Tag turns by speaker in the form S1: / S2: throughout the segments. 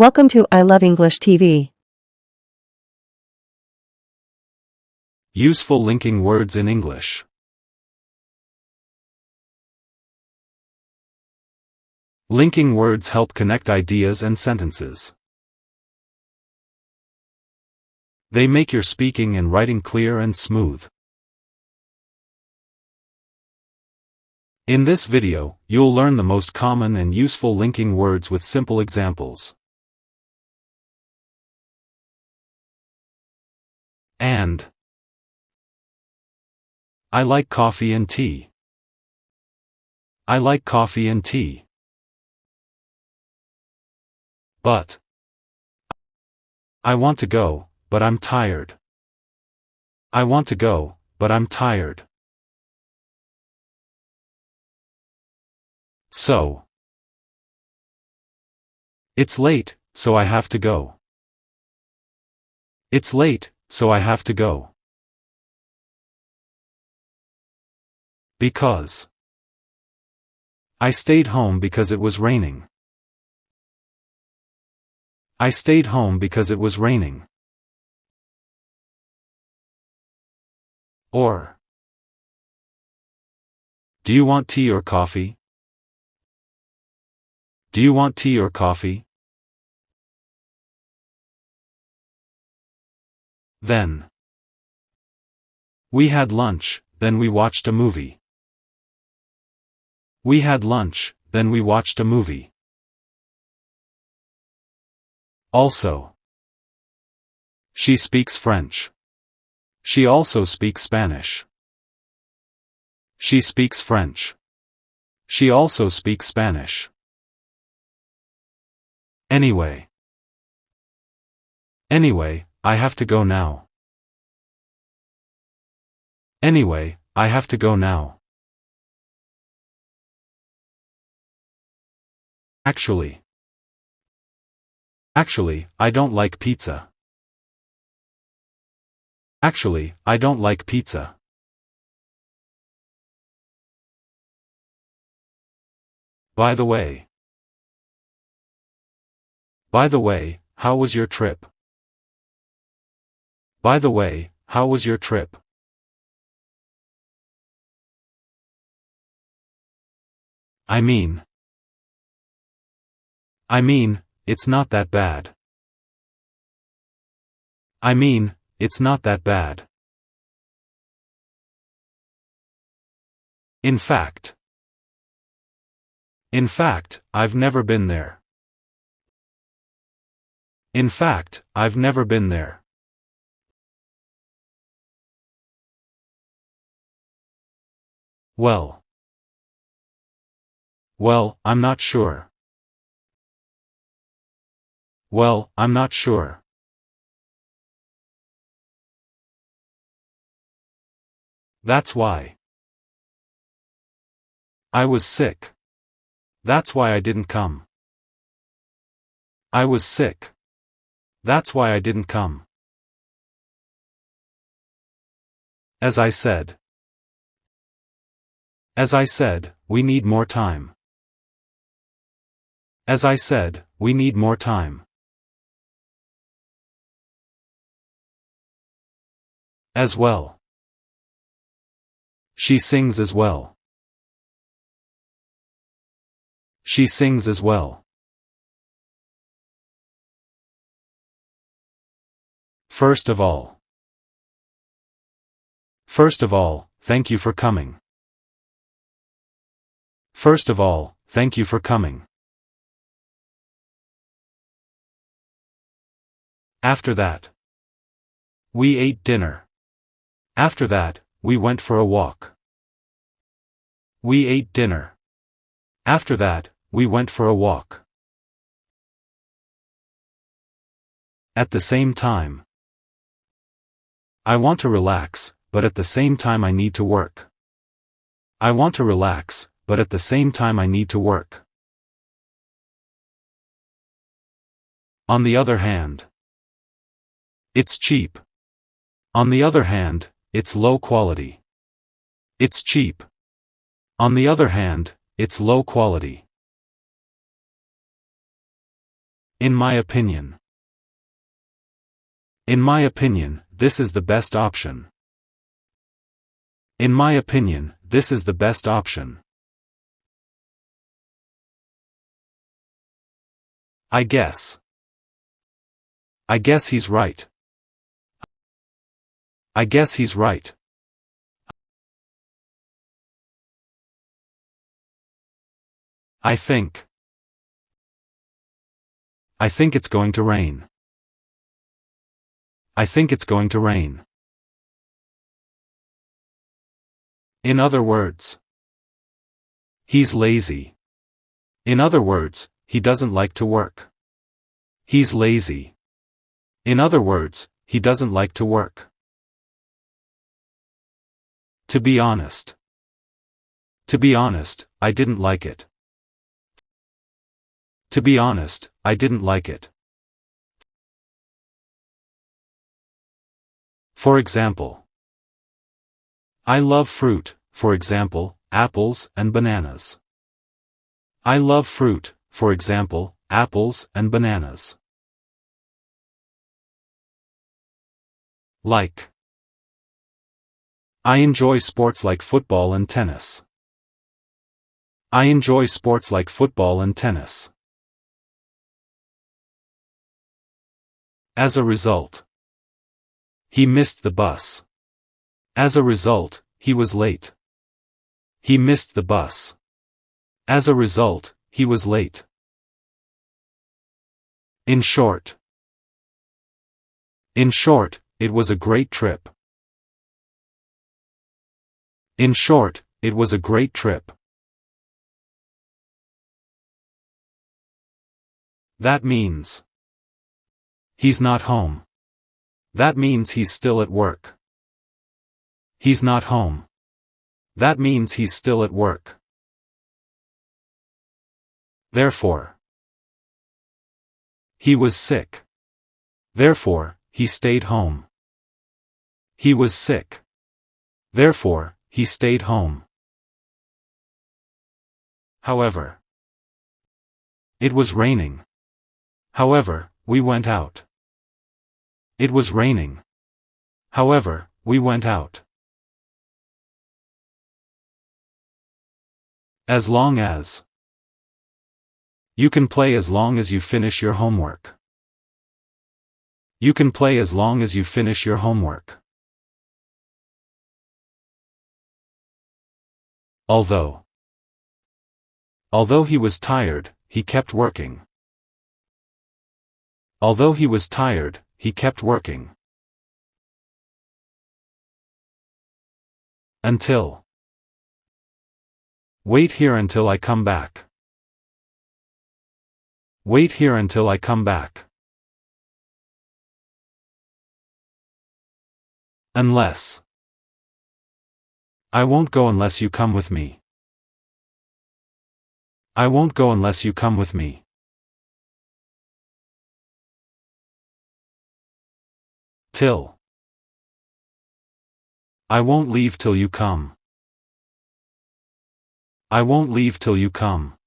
S1: Welcome to I Love English TV.
S2: Useful linking words in English. Linking words help connect ideas and sentences. They make your speaking and writing clear and smooth. In this video, you'll learn the most common and useful linking words with simple examples. And I like coffee and tea. I like coffee and tea. But I want to go, but I'm tired. I want to go, but I'm tired. So it's late, so I have to go. It's late, so I have to go. Because I stayed home because it was raining. I stayed home because it was raining. Or do you want tea or coffee? Do you want tea or coffee? Then we had lunch, then we watched a movie. We had lunch, then we watched a movie. Also, she speaks French. She also speaks Spanish. She speaks French. She also speaks Spanish. Anyway, I have to go now. Anyway, I have to go now. Actually, I don't like pizza. Actually, I don't like pizza. By the way, how was your trip? By the way, how was your trip? I mean, it's not that bad. I mean, it's not that bad. In fact, I've never been there. In fact, I've never been there. Well, I'm not sure. Well, I'm not sure. That's why. I was sick. That's why I didn't come. I was sick. That's why I didn't come. As I said, we need more time. As I said, we need more time. As well. She sings as well. She sings as well. First of all, thank you for coming. First of all, thank you for coming. After that, we ate dinner. After that, we went for a walk. We ate dinner. After that, we went for a walk. At the same time, I want to relax, but at the same time I need to work. I want to relax, but at the same time I need to work. On the other hand, it's cheap. On the other hand, it's low quality. It's cheap. On the other hand, it's low quality. In my opinion. In my opinion, this is the best option. In my opinion, this is the best option. I guess. I guess he's right. I guess he's right. I think. I think it's going to rain. I think it's going to rain. In other words. He's lazy. In other words, he doesn't like to work. He's lazy. In other words, he doesn't like to work. To be honest. To be honest, I didn't like it. To be honest, I didn't like it. For example. I love fruit, for example, apples and bananas. I love fruit, for example, apples and bananas. Like. I enjoy sports like football and tennis. I enjoy sports like football and tennis. As a result. He missed the bus. As a result, he was late. He missed the bus. As a result, he was late. In short. In short, it was a great trip. In short, it was a great trip. That means. He's not home. That means he's still at work. He's not home. That means he's still at work. Therefore. He was sick. Therefore, he stayed home. He was sick. Therefore, he stayed home. However. It was raining. However, we went out. It was raining. However, we went out. As long as. You can play as long as you finish your homework. You can play as long as you finish your homework. Although. Although he was tired, he kept working. Although he was tired, he kept working. Until. Wait here until I come back. Wait here until I come back. Unless. I won't go unless you come with me. I won't go unless you come with me. Till. I won't leave till you come. I won't leave till you come.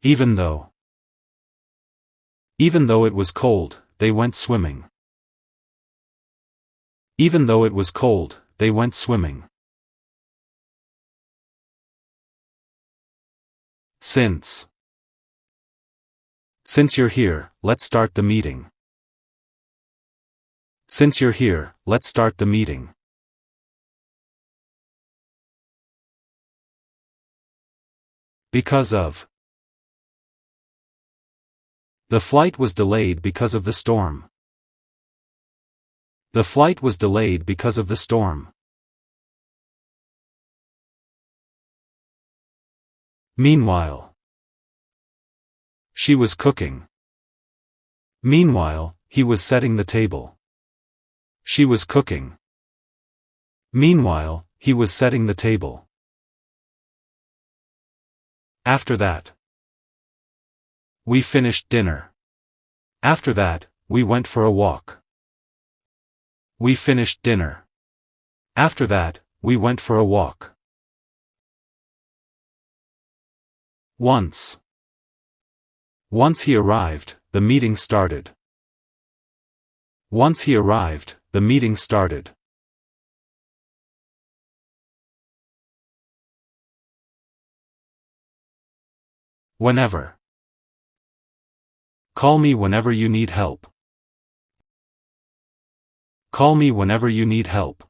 S2: Even though. Even though it was cold, they went swimming. Even though it was cold, they went swimming. Since. Since you're here, let's start the meeting. Since you're here, let's start the meeting. Because of. The flight was delayed because of the storm. The flight was delayed because of the storm. Meanwhile. She was cooking. Meanwhile, he was setting the table. She was cooking. Meanwhile, he was setting the table. After that. We finished dinner. After that, we went for a walk. We finished dinner. After that, we went for a walk. Once. Once he arrived, the meeting started. Once he arrived, the meeting started. Whenever. Call me whenever you need help. Call me whenever you need help.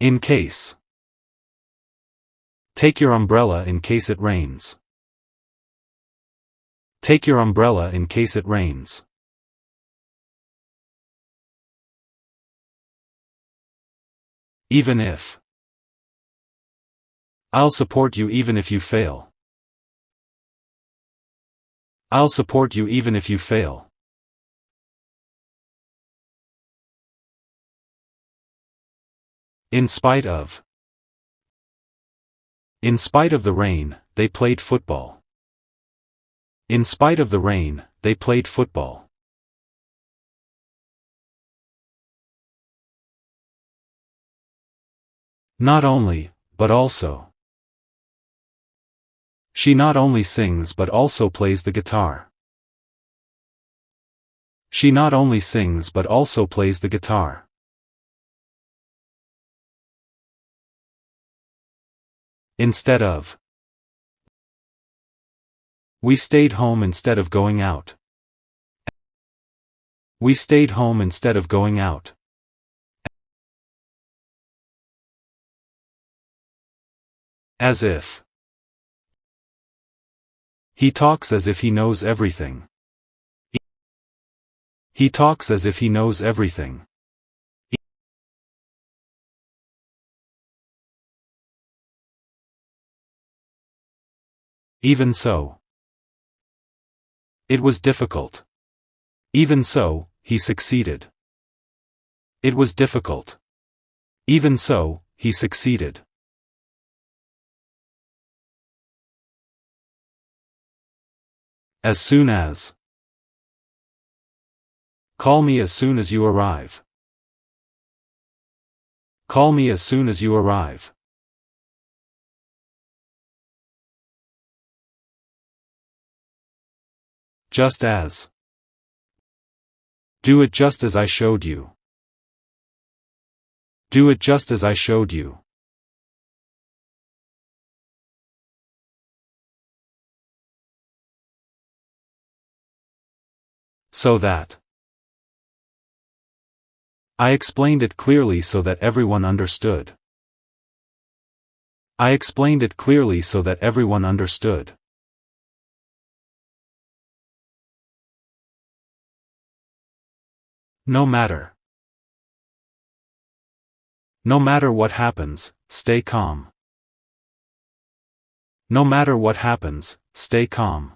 S2: In case. Take your umbrella in case it rains. Take your umbrella in case it rains. Even if. I'll support you even if you fail. I'll support you even if you fail. In spite of. In spite of the rain, they played football. In spite of the rain, they played football. Not only, but also. She not only sings but also plays the guitar. She not only sings but also plays the guitar. Instead of. We stayed home instead of going out. We stayed home instead of going out. As if. He talks as if he knows everything. He talks as if he knows everything. Even so. It was difficult. Even so, he succeeded. It was difficult. Even so, he succeeded. As soon as. Call me as soon as you arrive. Call me as soon as you arrive. Just as. Do it just as I showed you. Do it just as I showed you. So that. I explained it clearly so that everyone understood. I explained it clearly so that everyone understood. No matter. No matter what happens, stay calm. No matter what happens, stay calm.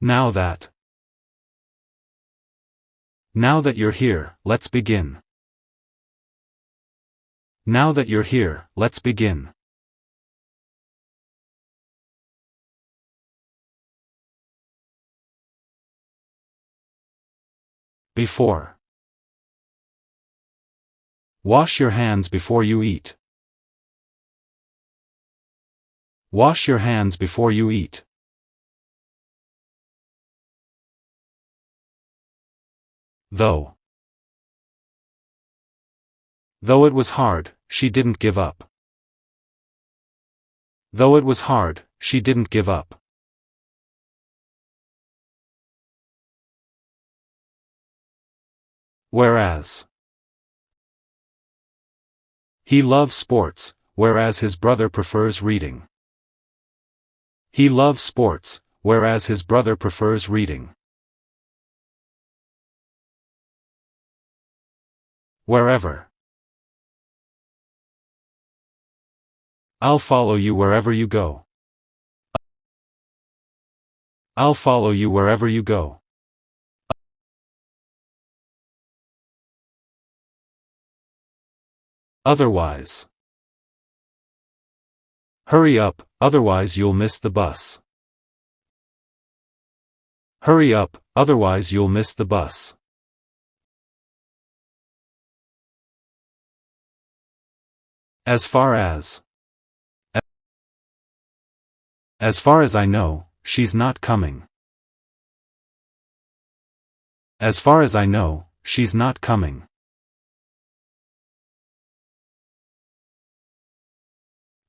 S2: Now that. Now that you're here, let's begin. Now that you're here, let's begin. Before. Wash your hands before you eat. Wash your hands before you eat. Though. Though it was hard, she didn't give up. Though it was hard, she didn't give up. Whereas. He loves sports, whereas his brother prefers reading. He loves sports, whereas his brother prefers reading. Wherever. I'll follow you wherever you go. I'll follow you wherever you go. Otherwise. Hurry up, otherwise you'll miss the bus. Hurry up, otherwise you'll miss the bus. As far as. As far as I know, she's not coming. As far as I know, she's not coming.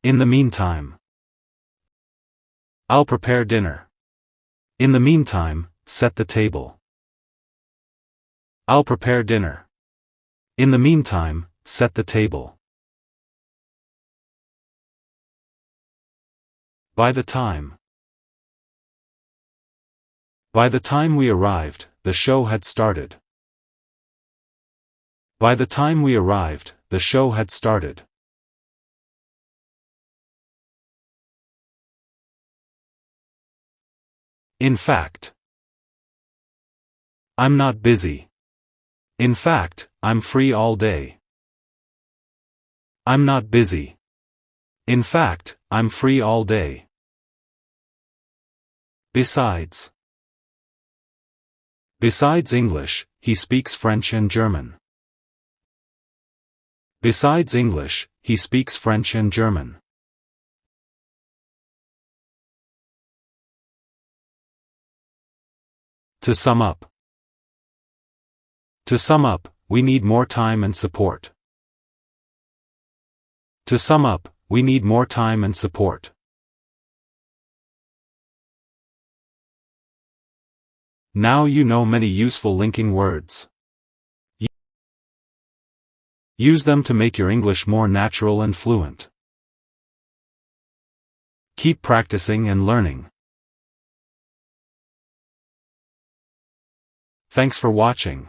S2: In the meantime. I'll prepare dinner. In the meantime, set the table. I'll prepare dinner. In the meantime, set the table. By the time. By the time we arrived, the show had started. By the time we arrived, the show had started. In fact. I'm not busy. In fact, I'm free all day. I'm not busy. In fact, I'm free all day. Besides. Besides English, he speaks French and German. Besides English, he speaks French and German. To sum up. To sum up, we need more time and support. To sum up, we need more time and support. Now you know many useful linking words. Use them to make your English more natural and fluent. Keep practicing and learning. Thanks for watching.